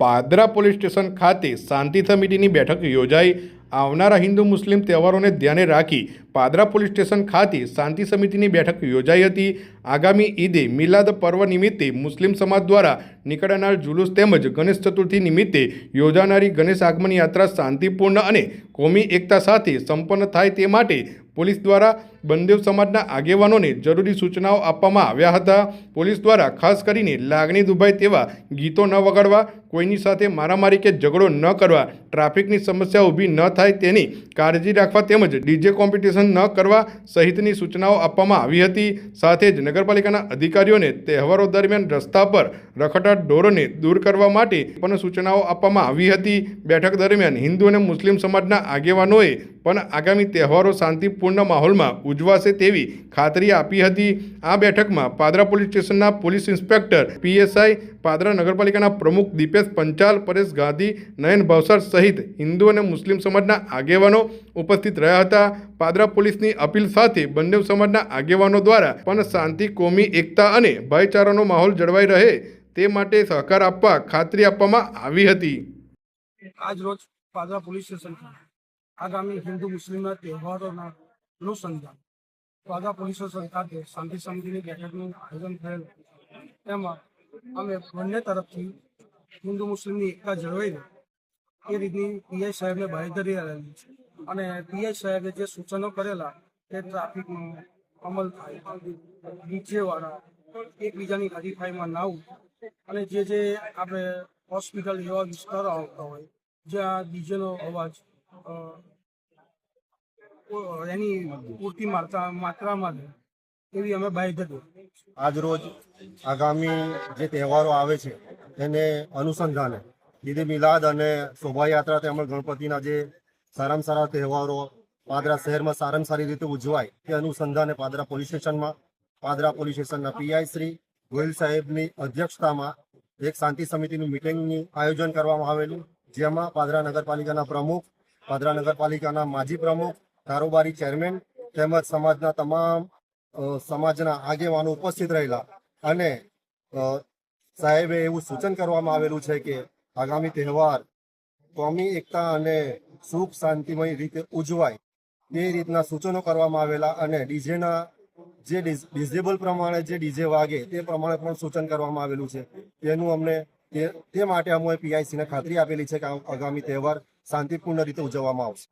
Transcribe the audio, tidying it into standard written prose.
Padra police station ખાતે શાંતિ સમિતિની બેઠક યોજાઈ। આવનારા હિન્દુ મુસ્લિમ તહેવારોને ધ્યાને રાખી પાદરા પોલીસ સ્ટેશન ખાતે શાંતિ સમિતિની બેઠક યોજાઈ હતી। આગામી ઈદે મિલાદ પર્વ નિમિત્તે મુસ્લિમ સમાજ દ્વારા નીકળનાર જુલુસ તેમજ ગણેશ ચતુર્થી નિમિત્તે યોજાનારી ગણેશ આગમન યાત્રા શાંતિપૂર્ણ અને કોમી એકતા સાથે સંપન્ન થાય તે માટે પોલીસ દ્વારા બંદેવ સમાજના આગેવાનોને જરૂરી સૂચનાઓ આપવામાં આવ્યા હતા। પોલીસ દ્વારા ખાસ કરીને લાગણી દુભાય તેવા ગીતો ન વગાડવા, કોઈની સાથે મારામારી કે ઝઘડો ન કરવા, ટ્રાફિકની સમસ્યા ઊભી ન થાય તેની કાળજી રાખવા તેમજ ડીજે કોમ્પિટિશન ન કરવા સહિતની સૂચનાઓ આપવામાં આવી હતી। સાથે જ નગરપાલિકાના અધિકારીઓને તહેવારો દરમિયાન રસ્તા પર રખડતા ઢોરોને દૂર કરવા માટે પણ સૂચનાઓ આપવામાં આવી હતી। બેઠક દરમિયાન હિન્દુ અને મુસ્લિમ સમાજના આગેવાનોએ પણ આગામી તહેવારો શાંતિપૂર્ણ માહોલમાં ઉજવાશે તેવી ખાતરી આપી હતી। આ બેઠકમાં પાદરા પોલીસ સ્ટેશનના પોલીસ ઇન્સ્પેક્ટર પીએસઆઈ, પાદરા નગરપાલિકાના પ્રમુખ દીપેશ પંચાલ, પરેશ ગાંધી, નયન ભાવસાર સહિત હિન્દુ અને મુસ્લિમ સમાજના આગેવાનો ઉપસ્થિત રહ્યા હતા। પાદરા પોલીસની અપીલ સાથે બંને સમાજના આગેવાનો દ્વારા પણ શાંતિ, કોમી એકતા અને ભાઈચારાનો માહોલ જળવાઈ રહે તે માટે સહકાર આપવા ખાતરી આપવામાં આવી હતી। આજ રોજ પાદરા પોલીસ સ્ટેશન આગામી હિન્દુ મુસ્લિમના તહેવારોના અનુસંધાન પાદરા પોલીસ સ્ટેશન ખાતે શાંતિ સમિતિની બેઠકનું આયોજન થયેલ। એમાં અમે બંને તરફથી હિન્દુ મુસ્લિમની એકતા જળવાઈ રહે એ રીતની પીઆઈ સાહેબને બાંહેધરી આવેલી છે અને પીઆઈ સાહેબે જે સૂચનો કરેલા તે ટ્રાફિકનો અમલ થાય, ડીજેવાળા એકબીજાની હરીફાઈમાં ના ઉતરે અને જે આપણે હોસ્પિટલ એવા વિસ્તારો આવતા હોય જ્યાં ડીજેનો અવાજ એની પૂરતી માત્રામાં એવી અમે બાંહેધરી। આજ રોજ આગામી જે તહેવારો આવે છે એને અનુસંધાને ઈદ મિલાદ અને શોભાયાત્રા તેમજ ગણપતિના જે સારામાં સારા તહેવારો પાદરા શહેરમાં સારામાં સારી રીતે ઉજવાય તે અનુસંધાને પાદરા પોલીસ સ્ટેશનના પીઆઈ શ્રી ગોયલ સાહેબની અધ્યક્ષતામાં એક શાંતિ સમિતિનું મિટિંગનું આયોજન કરવામાં આવેલું, જેમાં પાદરા નગરપાલિકાના પ્રમુખ, પાદરા નગરપાલિકાના માજી પ્રમુખ, કારોબારી ચેરમેન તેમજ સમાજના તમામ સમાજના આગેવાનો ઉપસ્થિત રહેલા અને સાહેબે એવું સૂચન કરવામાં આવેલું છે કે આગામી તહેવાર કોમી એકતા અને સુખ શાંતિમય રીતે ઉજવાય તે રીતના સૂચનો કરવામાં આવેલા અને ડીજેના જે ડિઝેબલ પ્રમાણે જે ડીજે વાગે તે પ્રમાણે પણ સૂચન કરવામાં આવેલું છે। તેનું અમને તે માટે અમે પીઆઈસીને ખાતરી આપેલી છે કે આગામી તહેવાર શાંતિપૂર્ણ રીતે ઉજવવામાં આવશે।